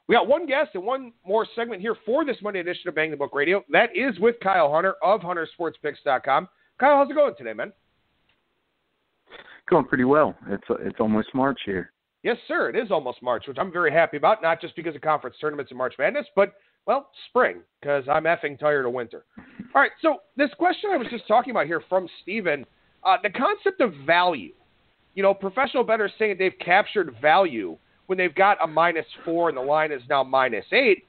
We got one guest and one more segment here for this Monday edition of Bang the Book Radio. That is with Kyle Hunter of HunterSportsPicks.com. Kyle, how's it going today, man? Going pretty well. It's almost March here. Yes, sir. It is almost March, which I'm very happy about, not just because of conference tournaments and March Madness, but, well, spring, because I'm effing tired of winter. All right, so this question I was just talking about here from Steven, the concept of value. You know, professional bettors saying that they've captured value when they've got a -4 and the line is now -8.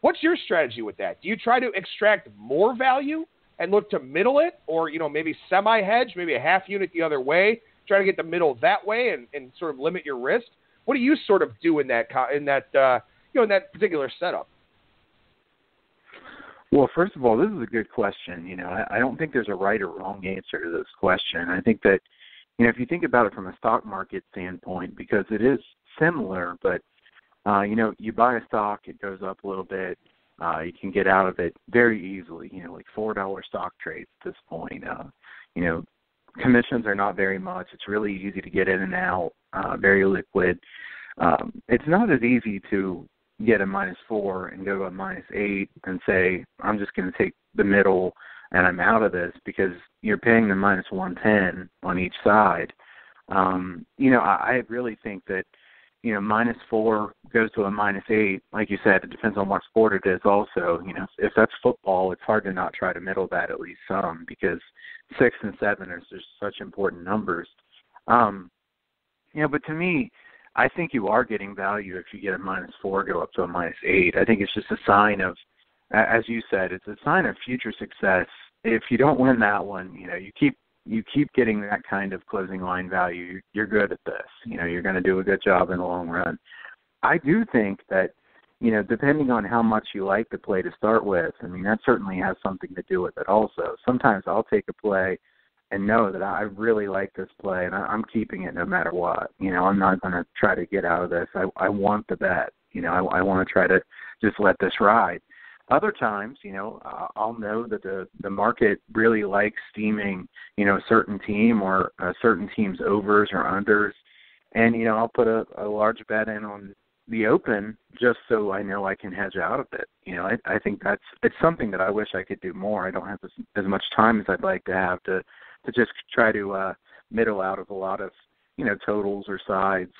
What's your strategy with that? Do you try to extract more value and look to middle it, or, you know, maybe semi-hedge, maybe a half unit the other way, try to get the middle that way and sort of limit your risk? What do you sort of do in that particular setup? Well, first of all, this is a good question. You know, I don't think there's a right or wrong answer to this question. I think that, you know, if you think about it from a stock market standpoint, because it is similar, but, you know, you buy a stock, it goes up a little bit. You can get out of it very easily, you know, like $4 stock trades at this point. You know, commissions are not very much. It's really easy to get in and out, very liquid. It's not as easy to get a -4 and go to a -8 and say, I'm just going to take the middle and I'm out of this, because you're paying the -110 on each side. You know, I really think that, you know, -4 goes to a -8. Like you said, it depends on what sport it is also. You know, if that's football, it's hard to not try to middle that at least some, because 6 and 7 are just such important numbers. You know, but to me, I think you are getting value if you get a -4 go up to a -8. I think it's just a sign of, as you said, it's a sign of future success. If you don't win that one, you know, you keep getting that kind of closing line value, you're good at this. You know, you're going to do a good job in the long run. I do think that, you know, depending on how much you like the play to start with, I mean, that certainly has something to do with it also. Sometimes I'll take a play and know that I really like this play, and I'm keeping it no matter what. You know, I'm not going to try to get out of this. I want the bet. You know, I want to try to just let this ride. Other times, you know, I'll know that the market really likes steaming, you know, a certain team or a certain team's overs or unders, and, you know, I'll put a large bet in on the open just so I know I can hedge out of it. You know, I think it's something that I wish I could do more. I don't have as much time as I'd like to have to just try to middle out of a lot of, you know, totals or sides.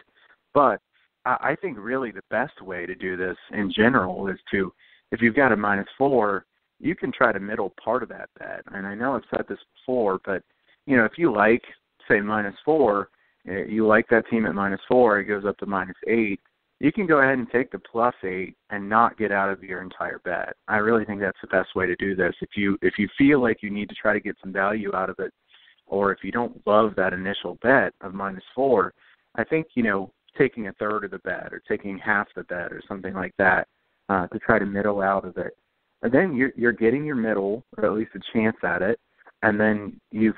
But I think really the best way to do this in general is to, if you've got a -4, you can try to middle part of that bet. And I know I've said this before, but, you know, if you like, say, -4, you like that team at -4, it goes up to -8, you can go ahead and take the +8 and not get out of your entire bet. I really think that's the best way to do this. If you feel like you need to try to get some value out of it, or if you don't love that initial bet of -4, I think, you know, taking a third of the bet or taking half the bet or something like that to try to middle out of it. And then you're getting your middle, or at least a chance at it, and then you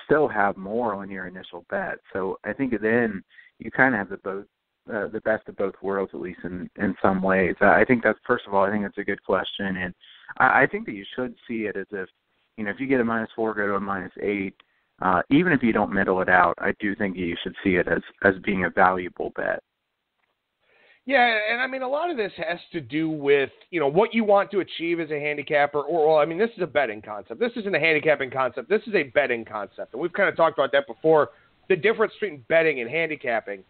still have more on your initial bet. So I think then you kind of have the best of both worlds, at least in some ways. I think that's, first of all, I think that's a good question, and I think that you should see it as if, you know, if you get a -4, go to a -8, even if you don't middle it out, I do think you should see it as being a valuable bet. Yeah, and I mean, a lot of this has to do with, you know, what you want to achieve as a handicapper, or, well, I mean, this is a betting concept. This isn't a handicapping concept. This is a betting concept, and we've kind of talked about that before, the difference between betting and handicapping.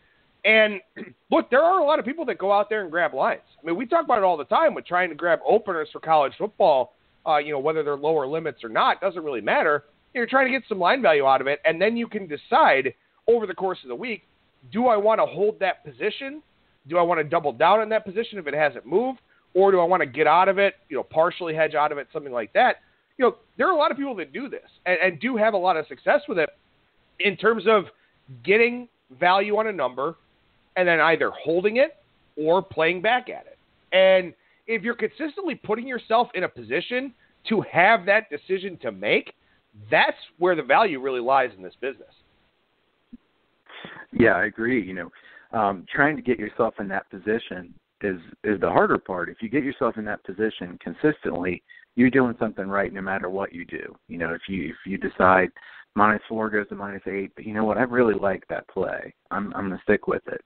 And, look, there are a lot of people that go out there and grab lines. I mean, we talk about it all the time with trying to grab openers for college football, you know, whether they're lower limits or not, doesn't really matter. You're trying to get some line value out of it, and then you can decide over the course of the week, do I want to hold that position? Do I want to double down on that position if it hasn't moved? Or do I want to get out of it, you know, partially hedge out of it, something like that? You know, there are a lot of people that do this and do have a lot of success with it in terms of getting value on a number and then either holding it or playing back at it. And if you're consistently putting yourself in a position to have that decision to make, that's where the value really lies in this business. Yeah, I agree. You know, trying to get yourself in that position is the harder part. If you get yourself in that position consistently, you're doing something right no matter what you do. You know, if you decide -4 goes to -8, but you know what, I really like that play, I'm going to stick with it.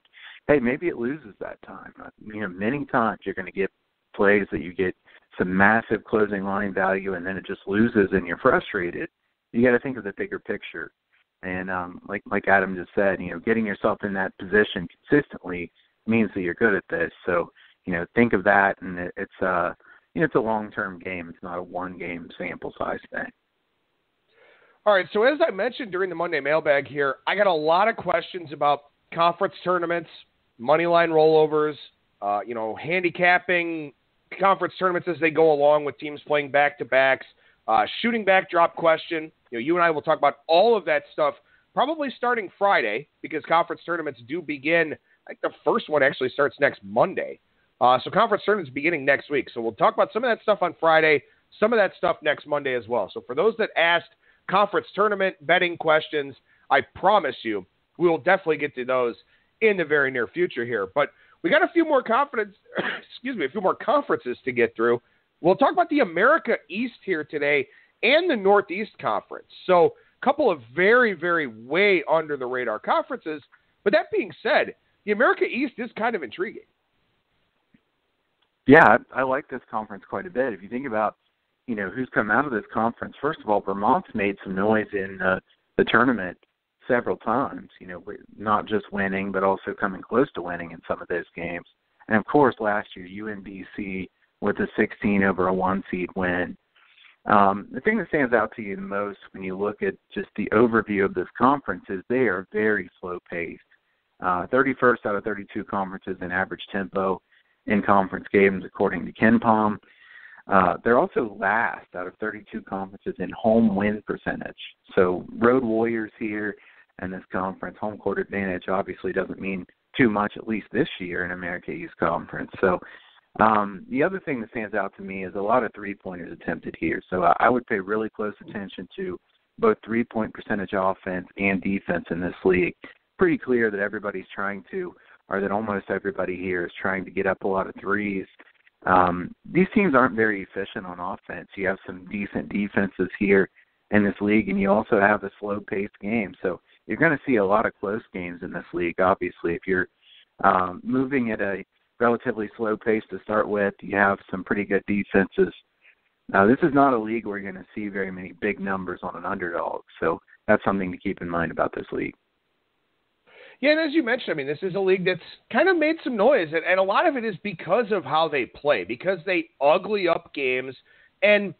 hey, maybe it loses that time. Many times you're going to get plays that you get some massive closing line value, and then it just loses and you're frustrated. You got to think of the bigger picture. And like Adam just said, getting yourself in that position consistently means that you're good at this. So, think of that, and it's it's a long-term game. It's not a one-game sample size thing. All right, so as I mentioned during the Monday mailbag here, I got a lot of questions about conference tournaments, money line rollovers, handicapping conference tournaments as they go along with teams playing back-to-backs, shooting backdrop question. You and I will talk about all of that stuff probably starting Friday because conference tournaments do begin. I think the first one actually starts next Monday. So conference tournaments beginning next week. So we'll talk about some of that stuff on Friday, some of that stuff next Monday as well. So for those that asked conference tournament betting questions, I promise you we will definitely get to those in the very near future here. But we got a few more conferences to get through. We'll talk about the America East here today and the Northeast Conference. So a couple of very, very way under the radar conferences. But that being said, the America East is kind of intriguing. Yeah, I like this conference quite a bit. If you think about, who's come out of this conference, first of all, Vermont's made some noise in the tournament several times, not just winning, but also coming close to winning in some of those games. And, of course, last year, UMBC with a 16 over a 1 seed win. The thing that stands out to you the most when you look at just the overview of this conference is they are very slow-paced. 31st out of 32 conferences in average tempo in conference games, according to KenPom. They're also last out of 32 conferences in home win percentage. So road warriors here in this conference. Home court advantage obviously doesn't mean too much, at least this year in America East Conference. So the other thing that stands out to me is a lot of three-pointers attempted here. So I would pay really close attention to both three-point percentage offense and defense in this league. Pretty clear that everybody's trying to, or that almost everybody here is trying to get up a lot of threes. These teams aren't very efficient on offense. You have some decent defenses here in this league, and you also have a slow-paced game. So you're going to see a lot of close games in this league, obviously. If you're moving at a relatively slow pace to start with, you have some pretty good defenses. This is not a league where you're going to see very many big numbers on an underdog. So that's something to keep in mind about this league. Yeah, and as you mentioned, this is a league that's kind of made some noise, and a lot of it is because of how they play, because they ugly up games. And,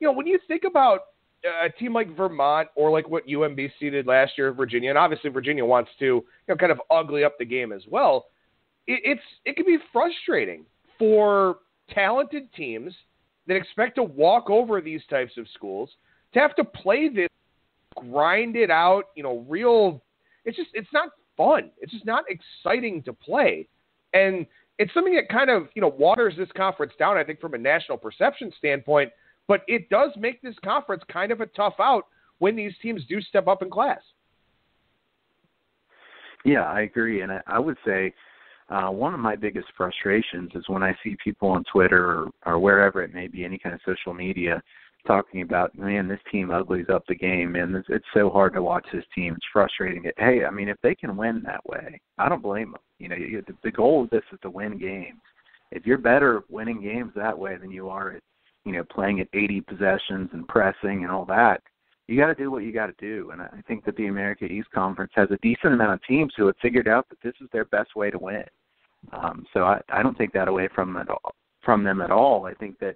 when you think about a team like Vermont or like what UMBC did last year, Virginia, and obviously Virginia wants to, kind of ugly up the game as well, it can be frustrating for talented teams that expect to walk over these types of schools to have to play this, grind it out, it's not fun. It's just not exciting to play. And it's something that kind of, waters this conference down, I think, from a national perception standpoint, but it does make this conference kind of a tough out when these teams do step up in class. Yeah, I agree. And I would say one of my biggest frustrations is when I see people on Twitter or wherever it may be, any kind of social media, talking about, man, this team uglies up the game, and it's so hard to watch this team. It's frustrating. Hey, if they can win that way, I don't blame them. The goal of this is to win games. If you're better winning games that way than you are at, playing at 80 possessions and pressing and all that, you got to do what you got to do. And I think that the America East Conference has a decent amount of teams who have figured out that this is their best way to win. So I don't take that away from them at all. I think that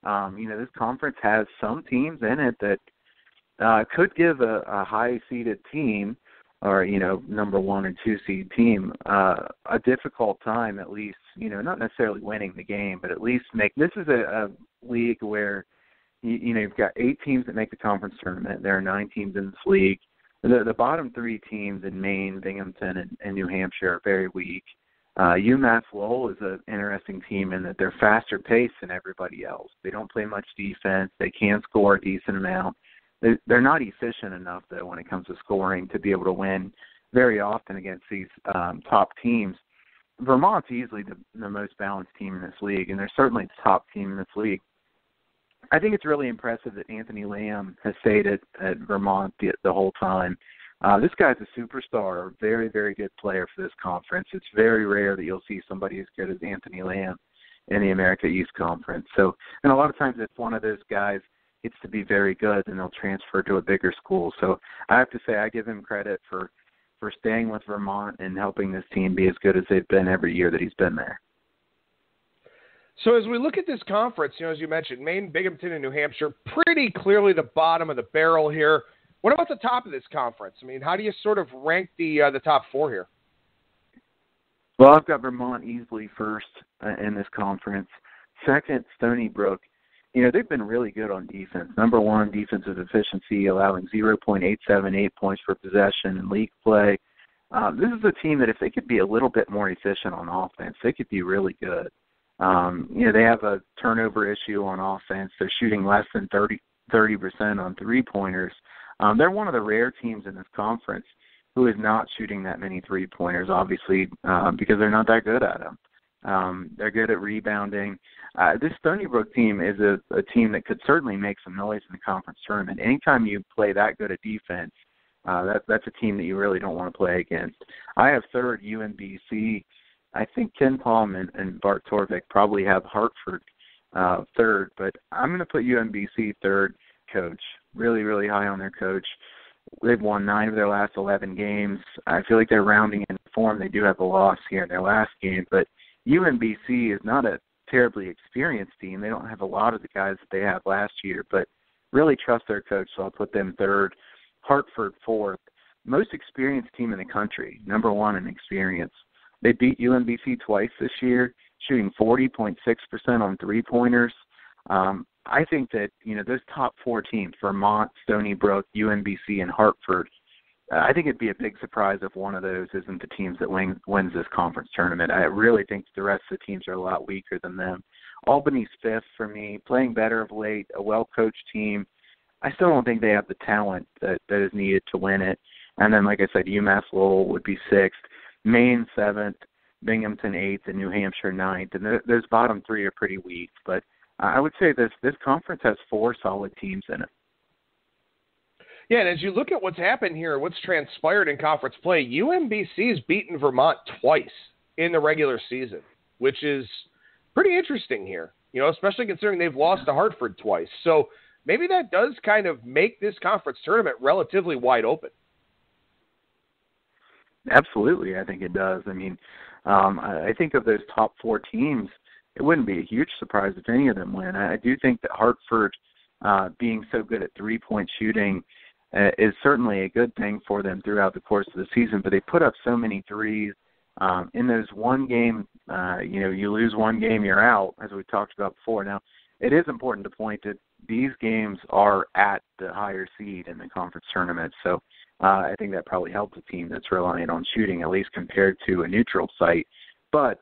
this conference has some teams in it that could give a high-seeded team or, number 1 or 2 seed team a difficult time, at least, not necessarily winning the game, but at least this is a league where, you've got 8 teams that make the conference tournament. There are 9 teams in this league. The bottom 3 teams in Maine, Binghamton, and New Hampshire are very weak. Umass Lowell is an interesting team in that they're faster paced than everybody else. They don't play much defense. They can score a decent amount. They're not efficient enough, though, when it comes to scoring to be able to win very often against these top teams. Vermont's easily the most balanced team in this league, and they're certainly the top team in this league. I think it's really impressive that Anthony Lamb has stayed at Vermont the whole time. This guy's a superstar, a very, very good player for this conference. It's very rare that you'll see somebody as good as Anthony Lamb in the America East Conference. So, and a lot of times if one of those guys gets to be very good, then they'll transfer to a bigger school. So I have to say I give him credit for staying with Vermont and helping this team be as good as they've been every year that he's been there. So as we look at this conference, as you mentioned, Maine, Binghamton, and New Hampshire, pretty clearly the bottom of the barrel here. What about the top of this conference? I mean, how do you sort of rank the top four here? Well, I've got Vermont easily first in this conference. Second, Stony Brook. They've been really good on defense. Number one, defensive efficiency, allowing 0.878 points per possession in league play. This is a team that if they could be a little bit more efficient on offense, they could be really good. They have a turnover issue on offense. They're shooting less than 30% on three-pointers. They're one of the rare teams in this conference who is not shooting that many three-pointers, obviously, because they're not that good at them. They're good at rebounding. This Stony Brook team is a team that could certainly make some noise in the conference tournament. Anytime you play that good a defense, that's a team that you really don't want to play against. I have third UMBC. I think Ken Palm and Bart Torvik probably have Hartford third, but I'm going to put UMBC third. Coach, really, really high on their coach. They've won 9 of their last 11 games. I feel like they're rounding in form. They do have a loss here in their last game, but UMBC is not a terribly experienced team. They don't have a lot of the guys that they had last year, but really trust their coach, so I'll put them third. Hartford fourth. Most experienced team in the country, number one in experience. They beat UMBC twice this year, shooting 40.6% on three-pointers. I think that, those top four teams, Vermont, Stony Brook, UMBC, and Hartford, I think it'd be a big surprise if one of those isn't the teams that wins this conference tournament. I really think the rest of the teams are a lot weaker than them. Albany's fifth for me, playing better of late, a well-coached team. I still don't think they have the talent that is needed to win it. And then, like I said, UMass Lowell would be sixth, Maine seventh, Binghamton eighth, and New Hampshire ninth. And those bottom three are pretty weak. But I would say this conference has 4 solid teams in it. Yeah, and as you look at what's happened here, what's transpired in conference play, UMBC has beaten Vermont twice in the regular season, which is pretty interesting here, especially considering they've lost to Hartford twice. So maybe that does kind of make this conference tournament relatively wide open. Absolutely, I think it does. I mean, I think of those top 4 teams, it wouldn't be a huge surprise if any of them win. I do think that Hartford being so good at three-point shooting is certainly a good thing for them throughout the course of the season, but they put up so many threes. In those one game, you lose one game, you're out, as we talked about before. Now, it is important to point that these games are at the higher seed in the conference tournament, so I think that probably helps a team that's relying on shooting, at least compared to a neutral site. But,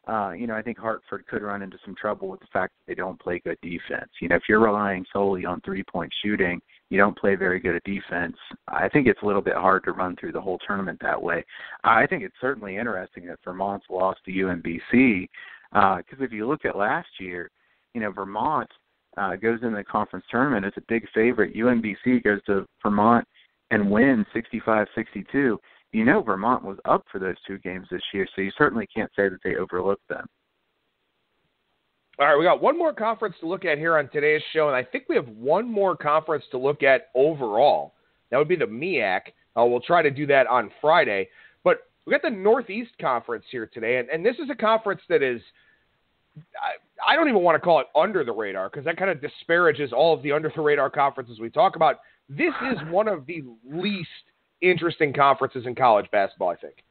I think Hartford could run into some trouble with the fact that they don't play good defense. If you're relying solely on three-point shooting, you don't play very good at defense. I think it's a little bit hard to run through the whole tournament that way. I think it's certainly interesting that Vermont's lost to UMBC because if you look at last year, Vermont goes into the conference tournament as a big favorite. UMBC goes to Vermont and wins 65-62. Vermont was up for those 2 games this year, so you certainly can't say that they overlooked them. All right, we got one more conference to look at here on today's show, and I think we have one more conference to look at overall. That would be the MEAC. We'll try to do that on Friday. But we got the Northeast Conference here today, and this is a conference that is, I don't even want to call it under the radar because that kind of disparages all of the under the radar conferences we talk about. This is one of the least interesting conferences in college basketball, I think.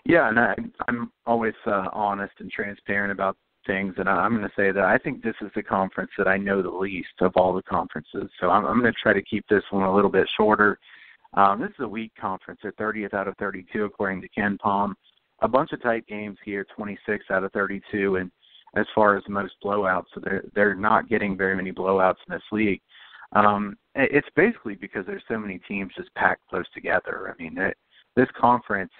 Yeah, and I'm always honest and transparent about things, and I'm going to say that I think this is the conference that I know the least of all the conferences. So I'm going to try to keep this one a little bit shorter. This is a weak conference. They're 30th out of 32, according to Ken Palm. A bunch of tight games here, 26 out of 32, and as far as most blowouts, so they're not getting very many blowouts in this league. It's basically because there's so many teams just packed close together. I mean, this conference,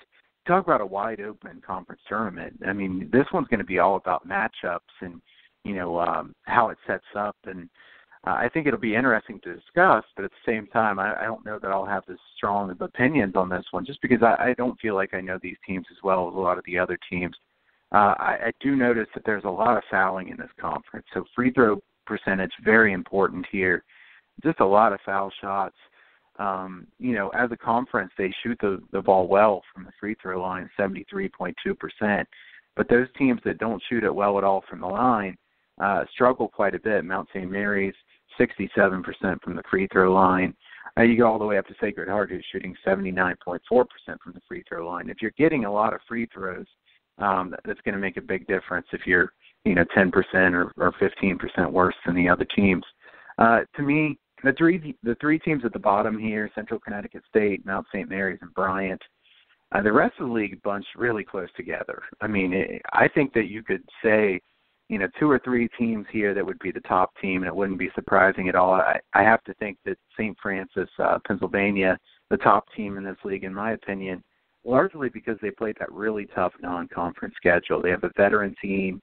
talk about a wide open conference tournament. I mean, this one's going to be all about matchups and, how it sets up. And I think it'll be interesting to discuss, but at the same time, I don't know that I'll have as strong of opinions on this one, just because I don't feel like I know these teams as well as a lot of the other teams. I do notice that there's a lot of fouling in this conference, so free throw percentage, very important here. Just a lot of foul shots. As a conference, they shoot the ball well from the free throw line, 73.2%. But those teams that don't shoot it well at all from the line struggle quite a bit. Mount St. Mary's, 67% from the free throw line. You go all the way up to Sacred Heart, who's shooting 79.4% from the free throw line. If you're getting a lot of free throws, that's going to make a big difference if you're 10% or 15% worse than the other teams. To me, the three teams at the bottom here, Central Connecticut State, Mount St. Mary's, and Bryant, the rest of the league bunch really close together. I mean, I think that you could say, 2 or 3 teams here that would be the top team, and it wouldn't be surprising at all. I have to think that St. Francis, Pennsylvania, the top team in this league, in my opinion, largely because they played that really tough non-conference schedule. They have a veteran team.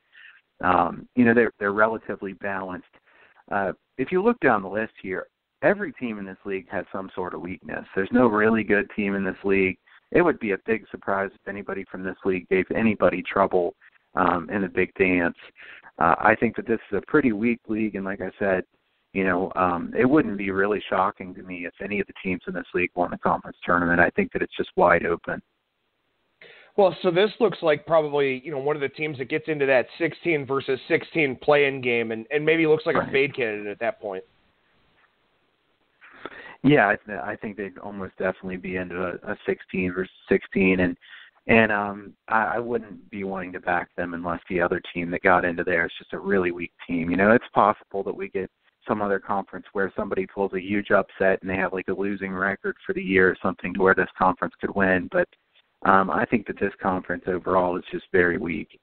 They're relatively balanced. If you look down the list here, every team in this league has some sort of weakness. There's no really good team in this league. It would be a big surprise if anybody from this league gave anybody trouble in the big dance. I think that this is a pretty weak league, and like I said, it wouldn't be really shocking to me if any of the teams in this league won the conference tournament. I think that it's just wide open. Well, so this looks like probably, one of the teams that gets into that 16 versus 16 play-in game and maybe looks like a fade candidate at that point. Yeah, I think they'd almost definitely be into a 16 versus 16, and I wouldn't be wanting to back them unless the other team that got into there is just a really weak team. It's possible that we get some other conference where somebody pulls a huge upset and they have like a losing record for the year or something to where this conference could win, but I think that this conference overall is just very weak.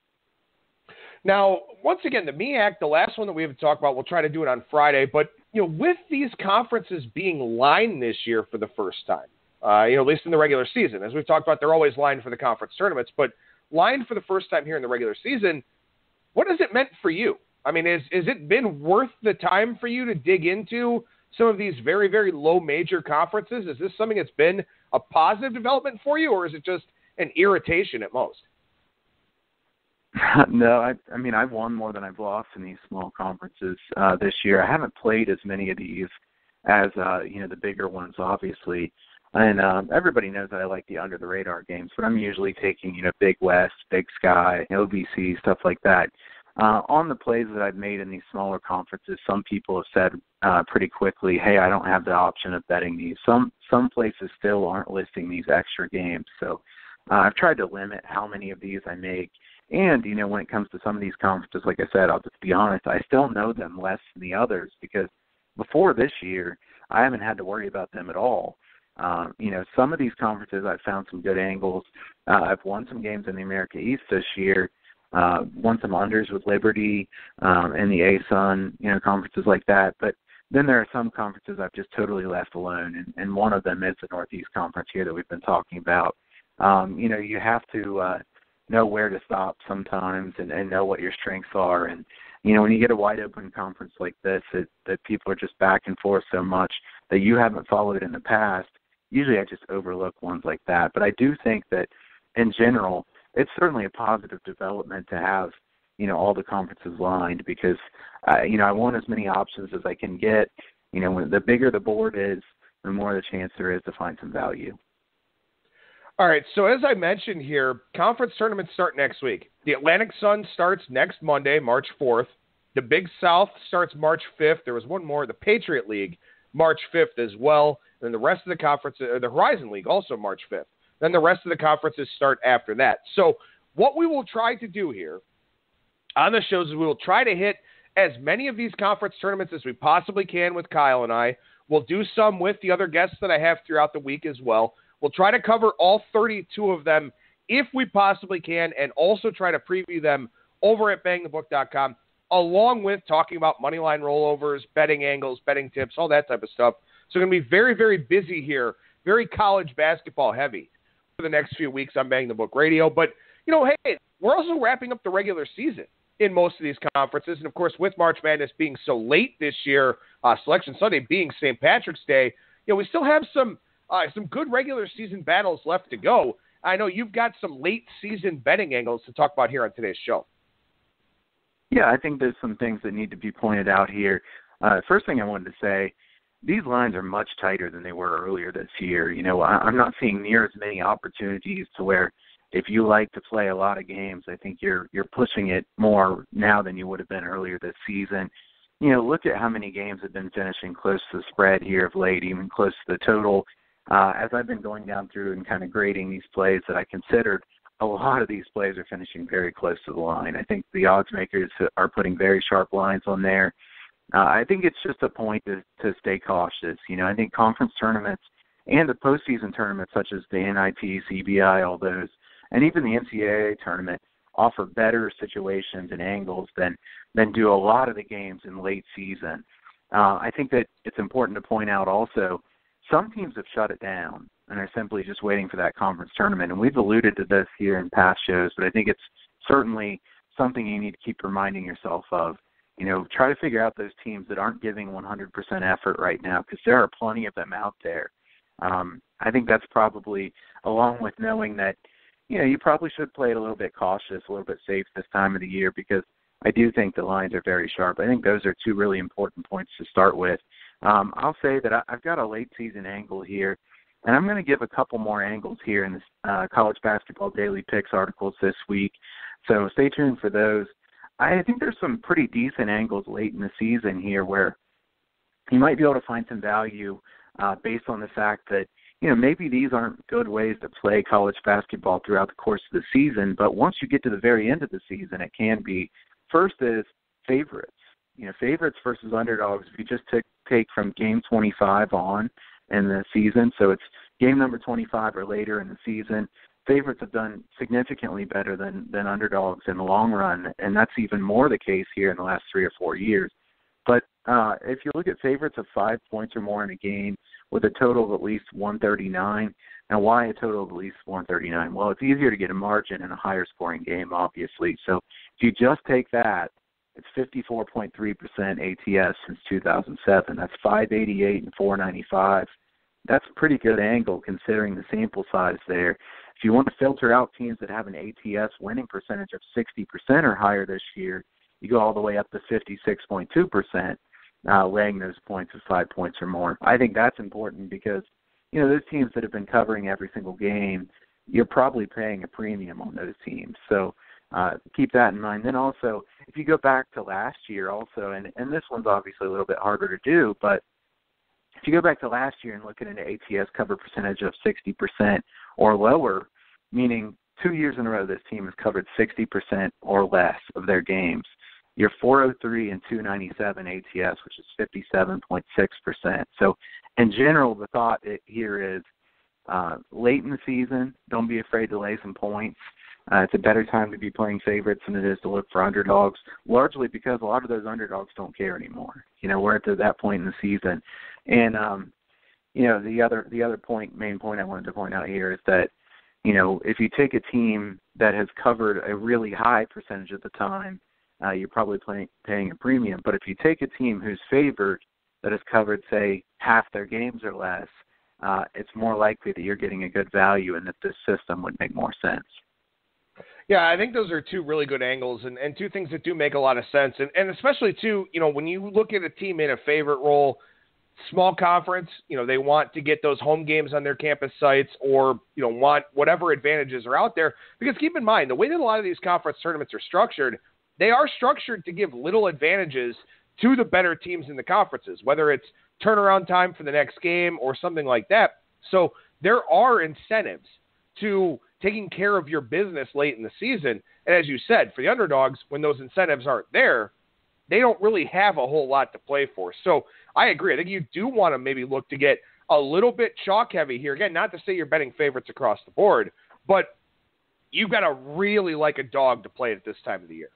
Now, once again, the MEAC, the last one that we haven't talked about, we'll try to do it on Friday, but with these conferences being lined this year for the first time, at least in the regular season, as we've talked about, they're always lined for the conference tournaments, but lined for the first time here in the regular season, what has it meant for you? I mean, has it been worth the time for you to dig into some of these very, very low major conferences? Is this something that's been a positive development for you, or is it just an irritation at most? No, I mean, I've won more than I've lost in these small conferences this year. I haven't played as many of these as, the bigger ones, obviously. And everybody knows that I like the under-the-radar games, but I'm usually taking, Big West, Big Sky, OVC, stuff like that. On the plays that I've made in these smaller conferences, some people have said pretty quickly, hey, I don't have the option of betting these. Some places still aren't listing these extra games. So I've tried to limit how many of these I make. And, when it comes to some of these conferences, like I said, I'll just be honest, I still know them less than the others because before this year, I haven't had to worry about them at all. Some of these conferences I've found some good angles. I've won some games in the America East this year, won some unders with Liberty and the ASUN, conferences like that. But then there are some conferences I've just totally left alone, and one of them is the Northeast Conference here that we've been talking about. You have to know where to stop sometimes and know what your strengths are. And, when you get a wide open conference like this, that people are just back and forth so much that you haven't followed in the past, usually I just overlook ones like that. But I do think that in general, it's certainly a positive development to have, all the conferences lined because, I want as many options as I can get. When the bigger the board is, the more the chance there is to find some value. All right, so as I mentioned here, conference tournaments start next week. The Atlantic Sun starts next Monday, March 4th. The Big South starts March 5th. There was one more, the Patriot League, March 5th as well. And then the rest of the conference, or the Horizon League, also March 5th. Then the rest of the conferences start after that. So what we will try to do here on the shows is we will try to hit as many of these conference tournaments as we possibly can with Kyle and I. We'll do some with the other guests that I have throughout the week as well. We'll try to cover all 32 of them if we possibly can, and also try to preview them over at BangTheBook.com, along with talking about moneyline rollovers, betting angles, betting tips, all that type of stuff. So we're going to be very, very busy here, very college basketball heavy for the next few weeks on Bang the Book Radio. But, hey, we're also wrapping up the regular season. in most of these conferences. And, of course, with March Madness being so late this year, Selection Sunday being St. Patrick's Day, we still have some good regular season battles left to go. I know you've got some late season betting angles to talk about here on today's show. Yeah, I think there's some things that need to be pointed out here. First thing I wanted to say, these lines are much tighter than they were earlier this year. I'm not seeing near as many opportunities to where if you like to play a lot of games, I think you're pushing it more now than you would have been earlier this season. Look at how many games have been finishing close to the spread here of late, even close to the total. As I've been going down through and kind of grading these plays that I considered, a lot of these plays are finishing very close to the line. I think the odds makers are putting very sharp lines on there. I think it's just a point to stay cautious. I think conference tournaments and the postseason tournaments such as the NIT, CBI, all those, and even the NCAA tournament offer better situations and angles than do a lot of the games in late season. I think that it's important to point out also some teams have shut it down and are simply just waiting for that conference tournament. And we've alluded to this here in past shows, but I think it's certainly something you need to keep reminding yourself of. Try to figure out those teams that aren't giving 100% effort right now, because there are plenty of them out there. I think that's probably, along with knowing that, you probably should play it a little bit cautious, a little bit safe this time of the year, because I do think the lines are very sharp. I think those are two really important points to start with. I'll say that I've got a late season angle here, and I'm going to give a couple more angles here in this College Basketball Daily Picks articles this week, so stay tuned for those. I think there's some pretty decent angles late in the season here where you might be able to find some value based on the fact that, maybe these aren't good ways to play college basketball throughout the course of the season, but once you get to the very end of the season, it can be. First is favorites. Favorites versus underdogs. If you just take from game 25 on in the season, so it's game number 25 or later in the season, favorites have done significantly better than underdogs in the long run, and that's even more the case here in the last 3 or 4 years. But if you look at favorites of 5 points or more in a game with a total of at least 139, now why a total of at least 139? Well, it's easier to get a margin in a higher scoring game, obviously. So if you just take that, it's 54.3% ATS since 2007. That's 588 and 495. That's a pretty good angle considering the sample size there. If you want to filter out teams that have an ATS winning percentage of 60% or higher this year, you go all the way up to 56.2%, laying those points of 5 points or more. I think that's important because, those teams that have been covering every single game, you're probably paying a premium on those teams. So keep that in mind. Then also, if you go back to last year also, and this one's obviously a little bit harder to do, but if you go back to last year and look at an ATS cover percentage of 60% or lower, meaning 2 years in a row this team has covered 60% or less of their games, you're 403 and 297 ATS, which is 57.6%. So in general, the thought here is late in the season, don't be afraid to lay some points. It's a better time to be playing favorites than it is to look for underdogs, largely because a lot of those underdogs don't care anymore. We're at that point in the season. And, the other main point I wanted to point out here is that, if you take a team that has covered a really high percentage of the time, you're probably paying a premium. But if you take a team who's favored that has covered, say, half their games or less, it's more likely that you're getting a good value and that this system would make more sense. Yeah, I think those are two really good angles and two things that do make a lot of sense. And especially, too, when you look at a team in a favorite role, small conference, they want to get those home games on their campus sites or, want whatever advantages are out there. Because keep in mind, the way that a lot of these conference tournaments are structured, they are structured to give little advantages to the better teams in the conferences, whether it's turnaround time for the next game or something like that. So there are incentives to taking care of your business late in the season. And as you said, for the underdogs, when those incentives aren't there, they don't really have a whole lot to play for. So I agree. I think you do want to maybe look to get a little bit chalk heavy here. Again, not to say you're betting favorites across the board, but you've got to really like a dog to play it at this time of the year.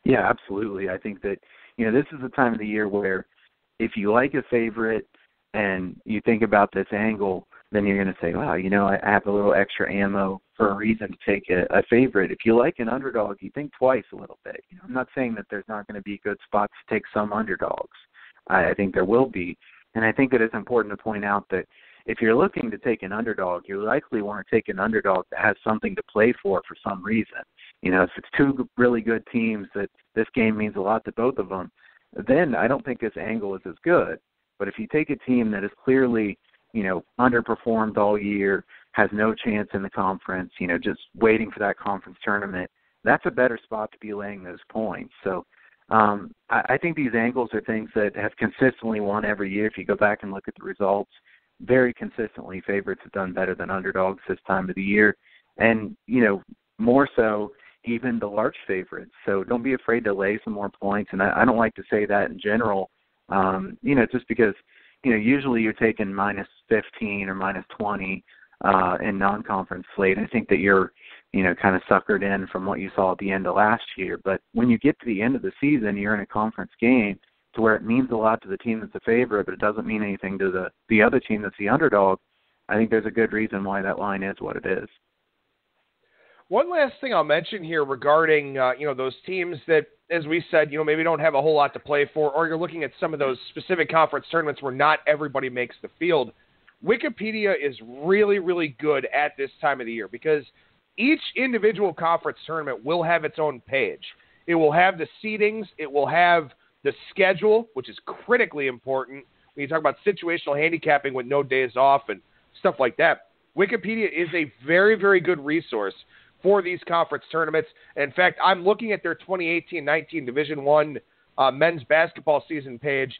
Yeah, absolutely. I think that, this is the time of the year where if you like a favorite and you think about this angle, then you're going to say, wow, I have a little extra ammo for a reason to take a favorite. If you like an underdog, you think twice a little bit. I'm not saying that there's not going to be good spots to take some underdogs. I think there will be. And I think that it's important to point out that if you're looking to take an underdog, you likely want to take an underdog that has something to play for some reason. If it's two really good teams that this game means a lot to both of them, then I don't think this angle is as good. But if you take a team that is clearly, underperformed all year, has no chance in the conference, just waiting for that conference tournament, that's a better spot to be laying those points. So I think these angles are things that have consistently won every year. If you go back and look at the results, very consistently favorites have done better than underdogs this time of the year. And, more so even the large favorites. So don't be afraid to lay some more points. And I don't like to say that in general, just because, usually you're taking minus 15 or minus 20 in non-conference slate. I think that you're, kind of suckered in from what you saw at the end of last year. But when you get to the end of the season, you're in a conference game to where it means a lot to the team that's a favorite, but it doesn't mean anything to the other team that's the underdog. I think there's a good reason why that line is what it is. One last thing I'll mention here regarding, those teams that, as we said, maybe don't have a whole lot to play for, or you're looking at some of those specific conference tournaments where not everybody makes the field. Wikipedia is really, really good at this time of the year because each individual conference tournament will have its own page. It will have the seedings. It will have the schedule, which is critically important when you talk about situational handicapping with no days off and stuff like that. Wikipedia is a very, very good resource for these conference tournaments. In fact, I'm looking at their 2018-19 Division I men's basketball season page.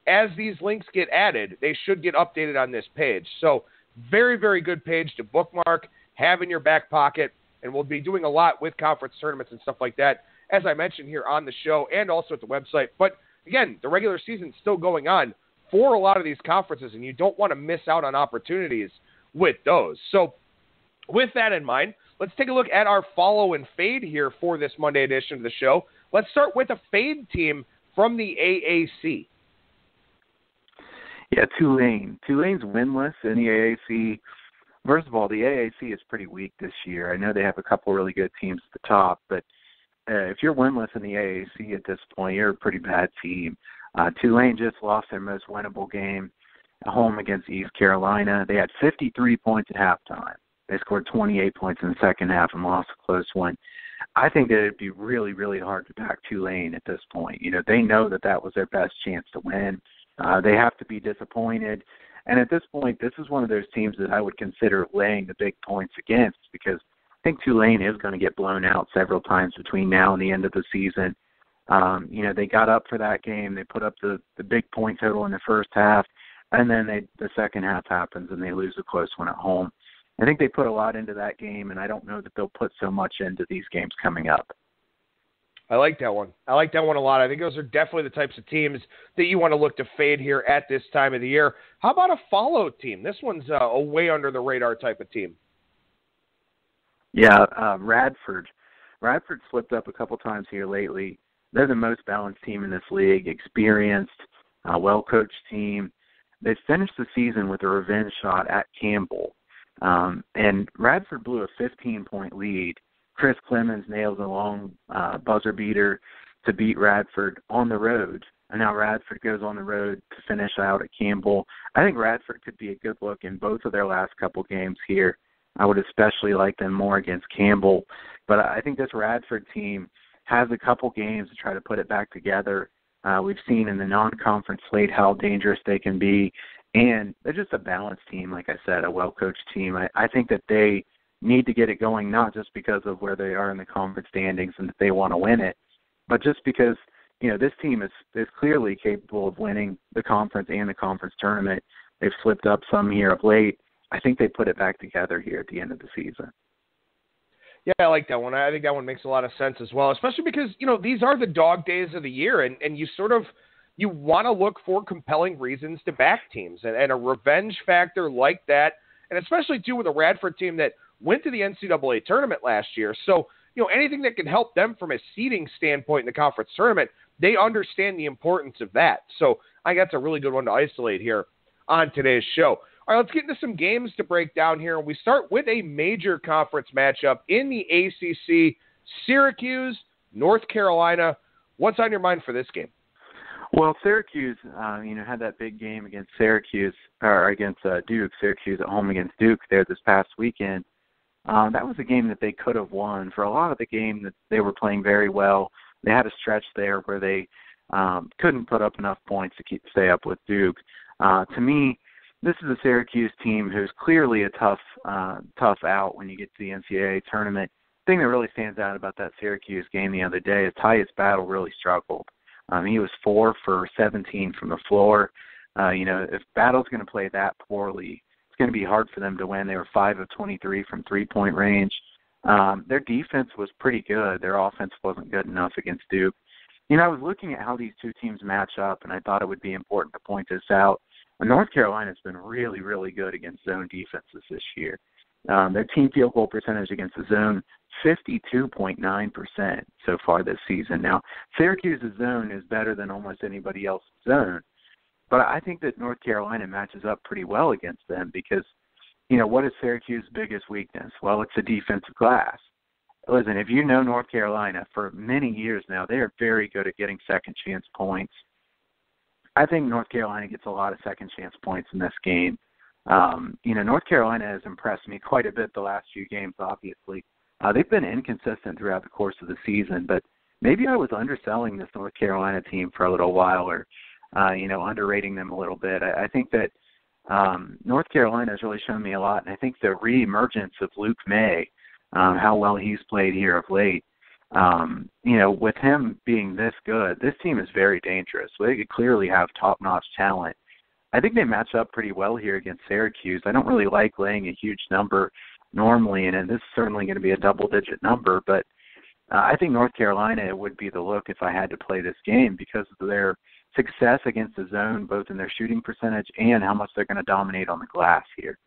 As these links get added, they should get updated on this page. So very, very good page to bookmark, have in your back pocket, and we'll be doing a lot with conference tournaments and stuff like that, as I mentioned here on the show and also at the website. But again, the regular season's still going on for a lot of these conferences, and you don't want to miss out on opportunities with those. So with that in mind, let's take a look at our follow and fade here for this Monday edition of the show. Let's start with a fade team from the AAC. Yeah, Tulane. Tulane's winless in the AAC. First of all, the AAC is pretty weak this year. I know they have a couple really good teams at the top, but if you're winless in the AAC at this point, you're a pretty bad team. Tulane just lost their most winnable game at home against East Carolina. They had 53 points at halftime. They scored 28 points in the second half and lost a close one. I think that it'd be really, really hard to back Tulane at this point. They know that was their best chance to win. They have to be disappointed. And at this point, this is one of those teams that I would consider laying the big points against because I think Tulane is going to get blown out several times between now and the end of the season. They got up for that game. They put up the big point total in the first half, and then the second half happens and they lose a close one at home. I think they put a lot into that game, and I don't know that they'll put so much into these games coming up. I like that one. I like that one a lot. I think those are definitely the types of teams that you want to look to fade here at this time of the year. How about a follow team? This one's a way under the radar type of team. Yeah, Radford. Radford slipped up a couple times here lately. They're the most balanced team in this league, experienced, well-coached team. They finished the season with a revenge shot at Campbell. And Radford blew a 15-point lead. Chris Clemens nails a long buzzer beater to beat Radford on the road. And now Radford goes on the road to finish out at Campbell. I think Radford could be a good look in both of their last couple games here. I would especially like them more against Campbell. But I think this Radford team has a couple games to try to put it back together. We've seen in the non-conference slate how dangerous they can be. And they're just a balanced team, like I said, a well-coached team. I think that they need to get it going, not just because of where they are in the conference standings and that they want to win it, but just because, this team is clearly capable of winning the conference and the conference tournament. They've slipped up some here of late. I think they put it back together here at the end of the season. Yeah, I like that one. I think that one makes a lot of sense as well, especially because, these are the dog days of the year, and you want to look for compelling reasons to back teams, and a revenge factor like that, and especially, too, with a Radford team that went to the NCAA tournament last year. So, anything that can help them from a seeding standpoint in the conference tournament, they understand the importance of that. So I think that's a really good one to isolate here on today's show. All right, let's get into some games to break down here. We start with a major conference matchup in the ACC, Syracuse, North Carolina. What's on your mind for this game? Well, Syracuse, had that big game against Syracuse, or against Duke, Syracuse at home against Duke there this past weekend. That was a game that they could have won. For a lot of the game that they were playing very well. They had a stretch there where they couldn't put up enough points to stay up with Duke. To me, this is a Syracuse team who's clearly a tough out when you get to the NCAA tournament. The thing that really stands out about that Syracuse game the other day is Tyus Battle really struggled. He was 4 for 17 from the floor. If Battle's going to play that poorly, it's going to be hard for them to win. They were 5 of 23 from three-point range. Their defense was pretty good. Their offense wasn't good enough against Duke. I was looking at how these two teams match up, and I thought it would be important to point this out. North Carolina's been really, really good against zone defenses this year. Their team field goal percentage against the zone, 52.9% so far this season. Now, Syracuse's zone is better than almost anybody else's zone, but I think that North Carolina matches up pretty well against them because, what is Syracuse's biggest weakness? Well, it's the defensive glass. Listen, if you know North Carolina for many years now, they are very good at getting second-chance points. I think North Carolina gets a lot of second-chance points in this game. North Carolina has impressed me quite a bit the last few games, obviously. They've been inconsistent throughout the course of the season, but maybe I was underselling this North Carolina team for a little while or, underrating them a little bit. I think that North Carolina has really shown me a lot, and I think the reemergence of Luke May, how well he's played here of late, with him being this good, this team is very dangerous. They could clearly have top-notch talent. I think they match up pretty well here against Syracuse. I don't really like laying a huge number normally, and this is certainly going to be a double-digit number, but I think North Carolina would be the look if I had to play this game because of their success against the zone, both in their shooting percentage and how much they're going to dominate on the glass here.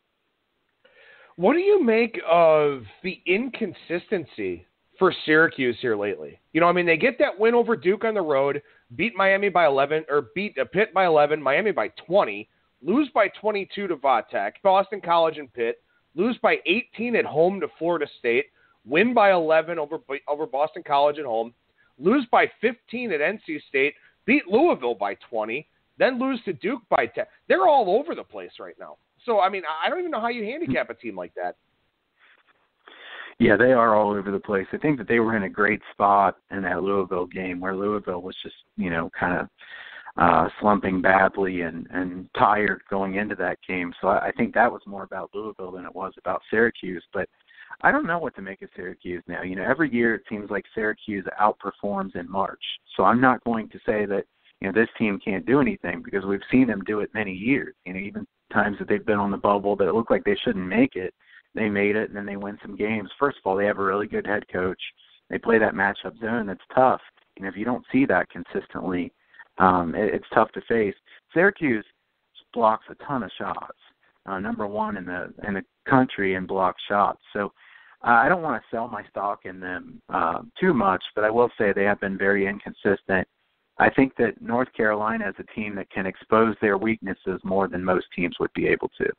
What do you make of the inconsistency for Syracuse here lately? They get that win over Duke on the road, beat Miami by 11, or beat Pitt by 11, Miami by 20, lose by 22 to Vatech, Boston College and Pitt, lose by 18 at home to Florida State, win by 11 over Boston College at home, lose by 15 at NC State, beat Louisville by 20, then lose to Duke by 10. They're all over the place right now. So, I don't even know how you handicap a team like that. Yeah, they are all over the place. I think that they were in a great spot in that Louisville game where Louisville was just, kind of slumping badly and tired going into that game. So I think that was more about Louisville than it was about Syracuse. But I don't know what to make of Syracuse now. Every year it seems like Syracuse outperforms in March. So I'm not going to say that, this team can't do anything because we've seen them do it many years. Even times that they've been on the bubble that it looked like they shouldn't make it, they made it, and then they win some games. First of all, they have a really good head coach. They play that matchup zone that's tough. If you don't see that consistently, it's tough to face. Syracuse blocks a ton of shots, number one in the country in block shots. So I don't want to sell my stock in them too much, but I will say they have been very inconsistent. I think that North Carolina is a team that can expose their weaknesses more than most teams would be able to.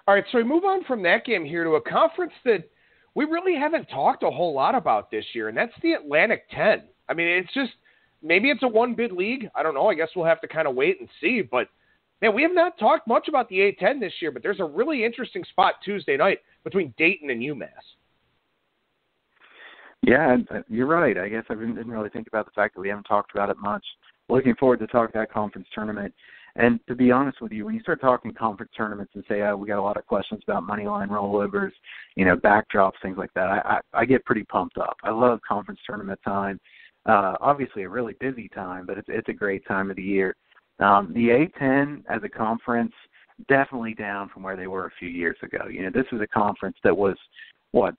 All right, so we move on from that game here to a conference that we really haven't talked a whole lot about this year, and that's the Atlantic 10. It's just, maybe it's a one-bid league. I don't know. I guess we'll have to kind of wait and see. But, man, we have not talked much about the A-10 this year, but there's a really interesting spot Tuesday night between Dayton and UMass. Yeah, you're right. I guess I didn't really think about the fact that we haven't talked about it much. Looking forward to talking that conference tournament. And to be honest with you, when you start talking conference tournaments and say, we got a lot of questions about money line rollovers, backdrops, things like that, I get pretty pumped up. I love conference tournament time. Obviously a really busy time, but it's a great time of the year. The A-10 as a conference, definitely down from where they were a few years ago. This was a conference that was,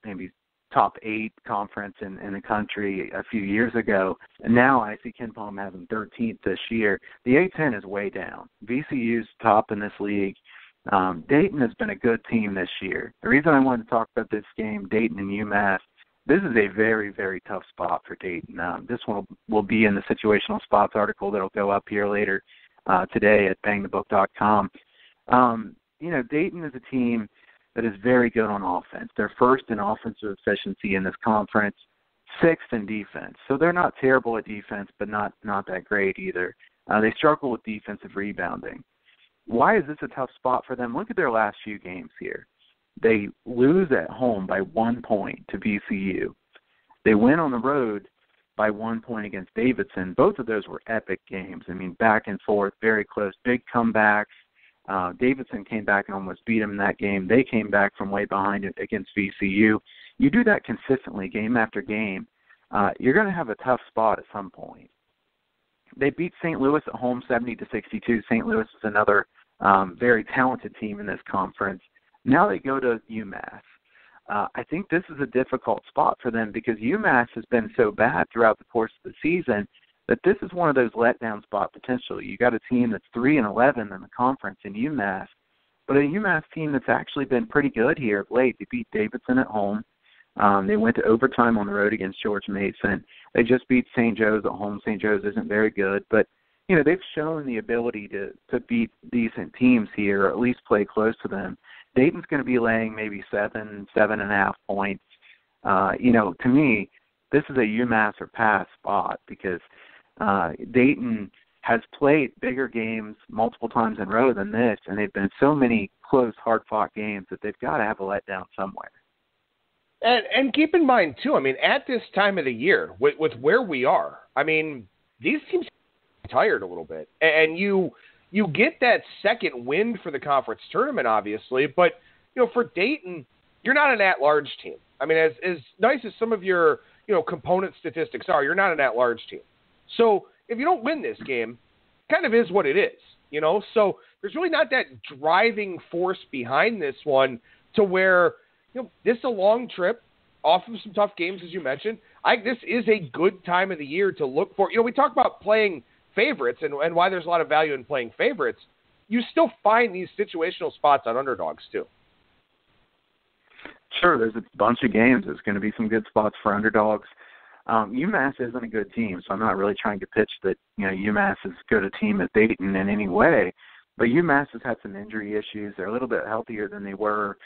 maybe top 8 conference in the country a few years ago. And now I see Ken Palm having 13th this year. The A-10 is way down. VCU's top in this league. Dayton has been a good team this year. The reason I wanted to talk about this game, Dayton and UMass, this is a very, very tough spot for Dayton. This one will be in the situational spots article that will go up here later today at BangTheBook.com. Dayton is a team that is very good on offense. They're first in offensive efficiency in this conference, sixth in defense. So they're not terrible at defense, but not that great either. They struggle with defensive rebounding. Why is this a tough spot for them? Look at their last few games here. They lose at home by 1 point to VCU. They win on the road by 1 point against Davidson. Both of those were epic games. I mean, back and forth, very close, big comebacks. Davidson came back and almost beat them in that game. They came back from way behind against VCU. You do that consistently game after game, you're going to have a tough spot at some point. They beat St. Louis at home 70-62. St. Louis is another very talented team in this conference. Now they go to Umass. I think this is a difficult spot for them because Umass has been so bad throughout the course of the season that this is one of those letdown spot potentially. You got a team that's 3-11 in the conference in Umass, but a Umass team that's actually been pretty good here of late. They beat Davidson at home. They went to overtime on the road against George Mason. They just beat St. Joe's at home. St. Joe's isn't very good, but they've shown the ability to beat decent teams here, or at least play close to them. Dayton's going to be laying maybe 7.5 points. To me, this is a UMass or pass spot because Dayton has played bigger games multiple times in a row than this, and they've been so many close, hard-fought games that they've got to have a letdown somewhere. And keep in mind, too, at this time of the year, with where we are, these teams are tired a little bit. And you get that second wind for the conference tournament, obviously, but, for Dayton, you're not an at-large team. As nice as some of your, component statistics are, you're not an at-large team. So if you don't win this game, it kind of is what it is, So there's really not that driving force behind this one to where, this is a long trip off of some tough games, as you mentioned. This is a good time of the year to look for. We talk about playing favorites and why there's a lot of value in playing favorites. You still find these situational spots on underdogs, too. Sure, there's a bunch of games. There's going to be some good spots for underdogs. UMass isn't a good team, so I'm not really trying to pitch that UMass is as good a team as Dayton in any way. But UMass has had some injury issues. They're a little bit healthier than they were.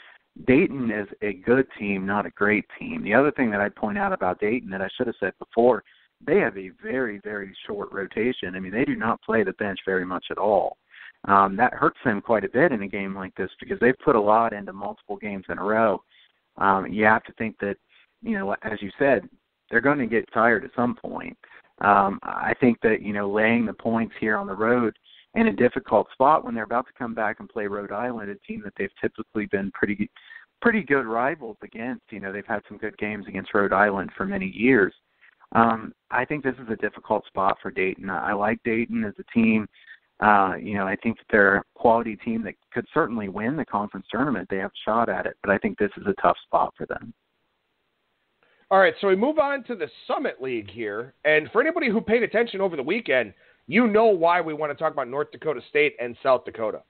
Dayton is a good team, not a great team. The other thing that I'd point out about Dayton that I should have said before, they have a very, very short rotation. They do not play the bench very much at all. That hurts them quite a bit in a game like this because they've put a lot into multiple games in a row. You have to think that, as you said, they're going to get tired at some point. I think that, laying the points here on the road in a difficult spot when they're about to come back and play Rhode Island, a team that they've typically been pretty good rivals against. They've had some good games against Rhode Island for many years. I think this is a difficult spot for Dayton. I like Dayton as a team. I think that they're a quality team that could certainly win the conference tournament. They have a shot at it, but I think this is a tough spot for them. All right, so we move on to the Summit League here. And for anybody who paid attention over the weekend, you know why we want to talk about North Dakota State and South Dakota.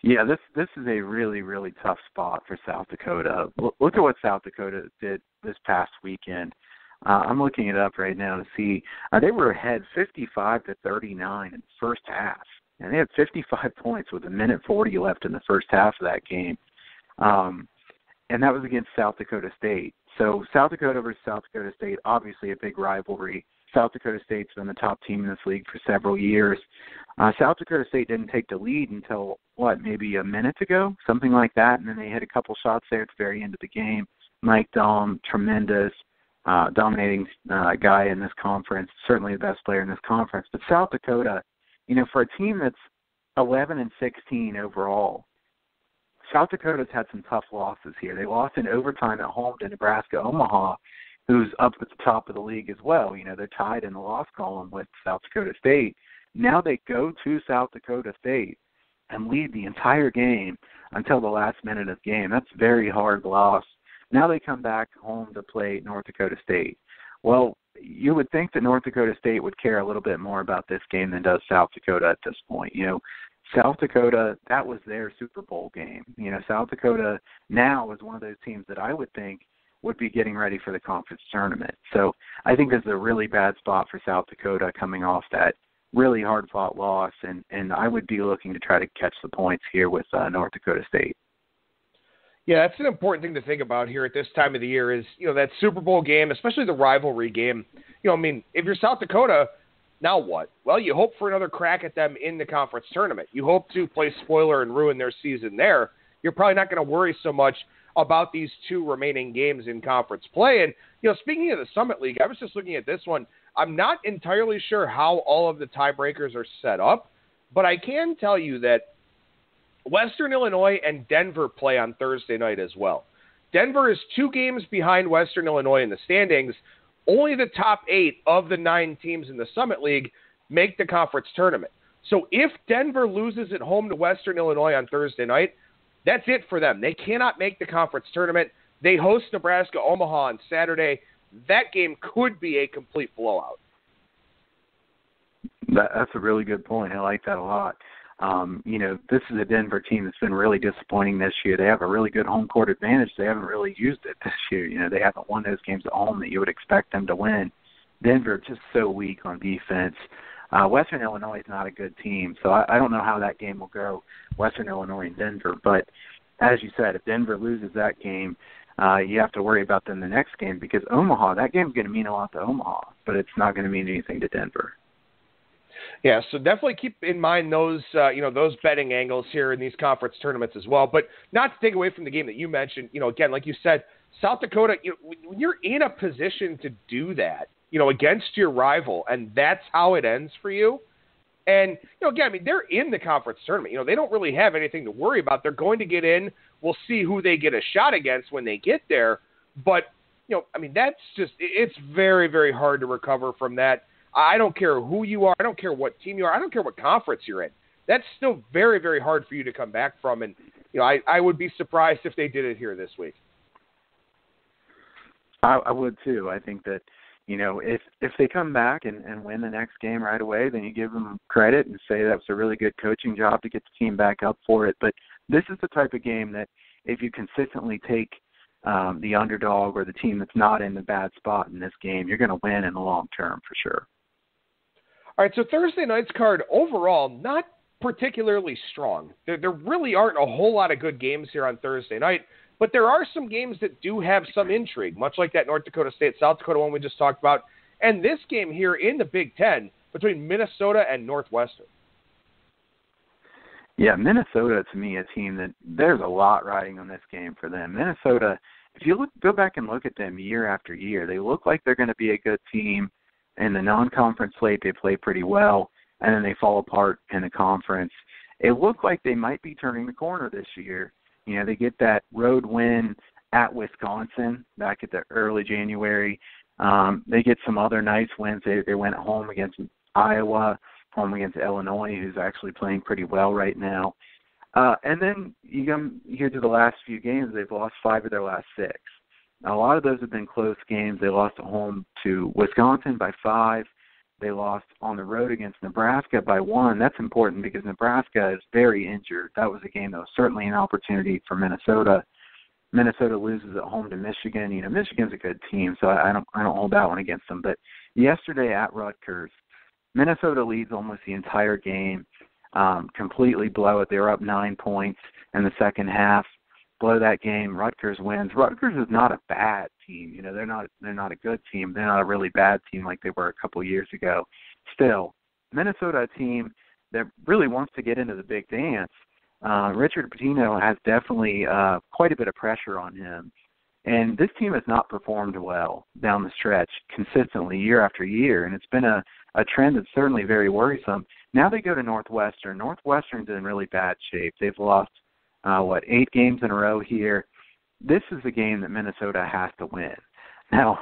Yeah, this is a really, really tough spot for South Dakota. Look at what South Dakota did this past weekend. I'm looking it up right now to see. They were ahead 55-39 in the first half, and they had 55 points with 1:40 left in the first half of that game. And that was against South Dakota State. So South Dakota versus South Dakota State, obviously a big rivalry. South Dakota State's been the top team in this league for several years. South Dakota State didn't take the lead until, maybe a minute ago, something like that, and then they hit a couple shots there at the very end of the game. Mike Dahm, tremendous, dominating guy in this conference, certainly the best player in this conference. But South Dakota, for a team that's 11-16 overall, South Dakota's had some tough losses here. They lost in overtime at home to Nebraska Omaha, who's up at the top of the league as well. They're tied in the loss column with South Dakota State. Now they go to South Dakota State and lead the entire game until the last minute of the game. That's a very hard loss. Now they come back home to play North Dakota State. Well, you would think that North Dakota State would care a little bit more about this game than does South Dakota at this point. South Dakota, that was their Super Bowl game. South Dakota now is one of those teams that I would think would be getting ready for the conference tournament. So I think this is a really bad spot for South Dakota coming off that really hard-fought loss, and I would be looking to try to catch the points here with North Dakota State. Yeah, that's an important thing to think about here at this time of the year is, that Super Bowl game, especially the rivalry game. If you're South Dakota, now what? Well, you hope for another crack at them in the conference tournament. You hope to play spoiler and ruin their season there. You're probably not going to worry so much about these two remaining games in conference play. And, speaking of the Summit League, I was just looking at this one. I'm not entirely sure how all of the tiebreakers are set up, but I can tell you that Western Illinois and Denver play on Thursday night as well. Denver is 2 games behind Western Illinois in the standings. Only the top 8 of the 9 teams in the Summit League make the conference tournament. So if Denver loses at home to Western Illinois on Thursday night, that's it for them. They cannot make the conference tournament. They host Nebraska-Omaha on Saturday. That game could be a complete blowout. That's a really good point. I like that a lot. This is a Denver team that's been really disappointing this year. They have a really good home court advantage. They haven't really used it this year. They haven't won those games at home that you would expect them to win. Denver just so weak on defense. Western Illinois is not a good team, so I don't know how that game will go, Western Illinois and Denver. But as you said, if Denver loses that game, you have to worry about them the next game because Omaha, that game's going to mean a lot to Omaha, but it's not going to mean anything to Denver. Yeah, so definitely keep in mind those those betting angles here in these conference tournaments as well. But not to take away from the game that you mentioned, again, like you said, South Dakota, when you're in a position to do that, against your rival, and that's how it ends for you. And, again, they're in the conference tournament. They don't really have anything to worry about. They're going to get in. We'll see who they get a shot against when they get there. But, that's just – it's very, very hard to recover from that. I don't care who you are. I don't care what team you are. I don't care what conference you're in. That's still very, very hard for you to come back from. And, I would be surprised if they did it here this week. I would too. I think that, if they come back and win the next game right away, then you give them credit and say that was a really good coaching job to get the team back up for it. But this is the type of game that if you consistently take the underdog or the team that's not in the bad spot in this game, you're going to win in the long term for sure. All right, so Thursday night's card overall not particularly strong. There really aren't a whole lot of good games here on Thursday night. But there are some games that do have some intrigue, much like that North Dakota State-South Dakota one we just talked about, and this game here in the Big Ten between Minnesota and Northwestern. Yeah, Minnesota, to me, a team that there's a lot riding on this game for them. Minnesota, if you go back and look at them year after year, they look like they're going to be a good team. In the non-conference slate, they play pretty well, and then they fall apart in the conference. It looked like they might be turning the corner this year. They get that road win at Wisconsin back at the early January. They get some other nice wins. They went home against Iowa, home against Illinois, who's actually playing pretty well right now. And then you get to the last few games, they've lost 5 of their last 6. Now, a lot of those have been close games. They lost at home to Wisconsin by 5. They lost on the road against Nebraska by 1. That's important because Nebraska is very injured. That was a game that was certainly an opportunity for Minnesota. Minnesota loses at home to Michigan. Michigan's a good team, so I don't hold that one against them. But yesterday at Rutgers, Minnesota leads almost the entire game, completely blow it. They were up 9 points in the second half. Blow that game. Rutgers wins. Rutgers is not a bad team. They're not a good team. They're not a really bad team like they were a couple years ago. Still, Minnesota, a team that really wants to get into the big dance. Richard Pitino has definitely quite a bit of pressure on him. And this team has not performed well down the stretch consistently year after year, and it's been a trend that's certainly very worrisome. Now they go to Northwestern. Northwestern's in really bad shape. They've lost 8 games in a row here. This is a game that Minnesota has to win. Now,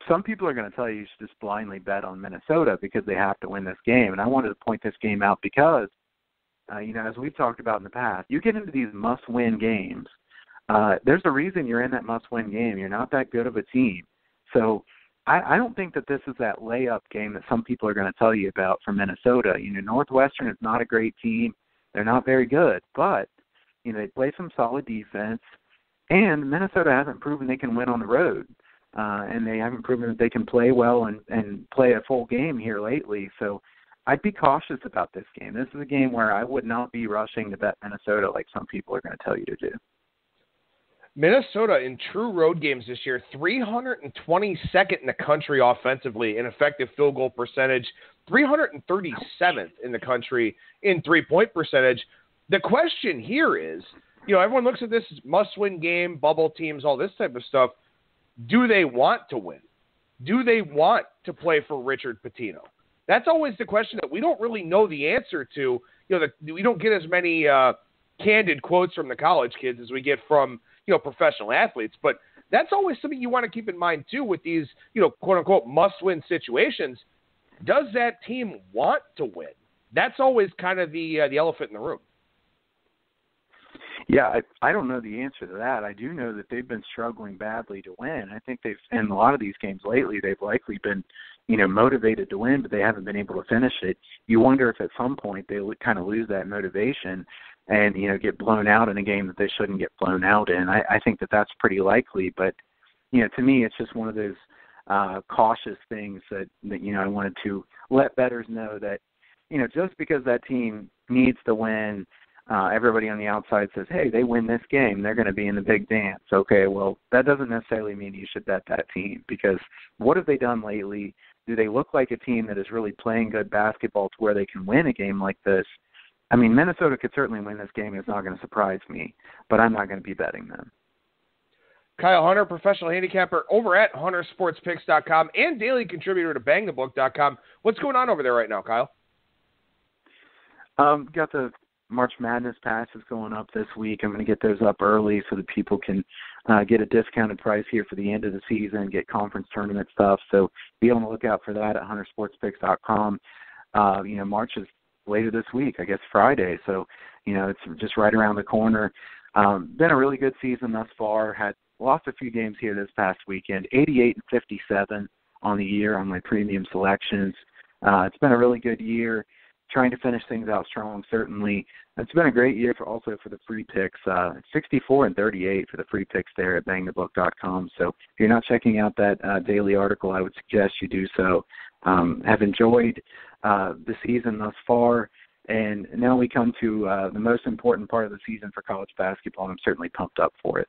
some people are going to tell you should just blindly bet on Minnesota because they have to win this game. And I wanted to point this game out because, as we've talked about in the past, you get into these must-win games. There's a reason you're in that must-win game. You're not that good of a team. So I don't think that this is that layup game that some people are going to tell you about for Minnesota. Northwestern is not a great team. They're not very good, but they play some solid defense, and Minnesota hasn't proven they can win on the road, and they haven't proven that they can play well and play a full game here lately. So I'd be cautious about this game. This is a game where I would not be rushing to bet Minnesota like some people are going to tell you to do. Minnesota in true road games this year, 322nd in the country offensively in effective field goal percentage, 337th in the country in three-point percentage. The question here is, everyone looks at this as must-win game, bubble teams, all this type of stuff. Do they want to win? Do they want to play for Richard Pitino? That's always the question that we don't really know the answer to. We don't get as many candid quotes from the college kids as we get from professional athletes, but that's always something you want to keep in mind too with these, quote unquote must-win situations. Does that team want to win? That's always kind of the elephant in the room. Yeah, I don't know the answer to that. I do know that they've been struggling badly to win. I think in a lot of these games lately, they've likely been, motivated to win, but they haven't been able to finish it. You wonder if at some point they would kind of lose that motivation and, get blown out in a game that they shouldn't get blown out in. I think that that's pretty likely, but, to me, it's just one of those cautious things that I wanted to let bettors know that, just because that team needs to win, everybody on the outside says, hey, they win this game, they're going to be in the big dance. Okay, well, that doesn't necessarily mean you should bet that team, because what have they done lately? Do they look like a team that is really playing good basketball to where they can win a game like this? I mean, Minnesota could certainly win this game. It's not going to surprise me, but I'm not going to be betting them. Kyle Hunter, professional handicapper over at huntersportspicks.com and daily contributor to BangTheBook.com. What's going on over there right now, Kyle? Got the March Madness passes going up this week. I'm going to get those up early so that people can get a discounted price here for the end of the season, get conference tournament stuff. So be on the lookout for that at huntersportspicks.com. March is later this week, I guess Friday. So, it's just right around the corner. Been a really good season thus far. Lost a few games here this past weekend, 88-57 on the year on my premium selections. It's been a really good year. Trying to finish things out strong, certainly. It's been a great year for the free picks. 64-38 for the free picks there at BangTheBook.com. So if you're not checking out that daily article, I would suggest you do so. Have enjoyed the season thus far, and now we come to the most important part of the season for college basketball, and I'm certainly pumped up for it.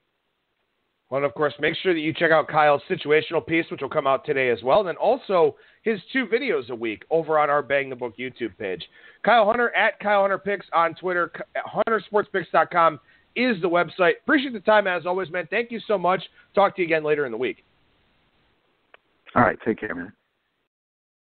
Well, and of course, make sure that you check out Kyle's situational piece, which will come out today as well, and then also his 2 videos a week over on our Bang the Book YouTube page. Kyle Hunter at Kyle Hunter Picks on Twitter. HunterSportsPicks.com is the website. Appreciate the time as always, man. Thank you so much. Talk to you again later in the week. All right, take care, man.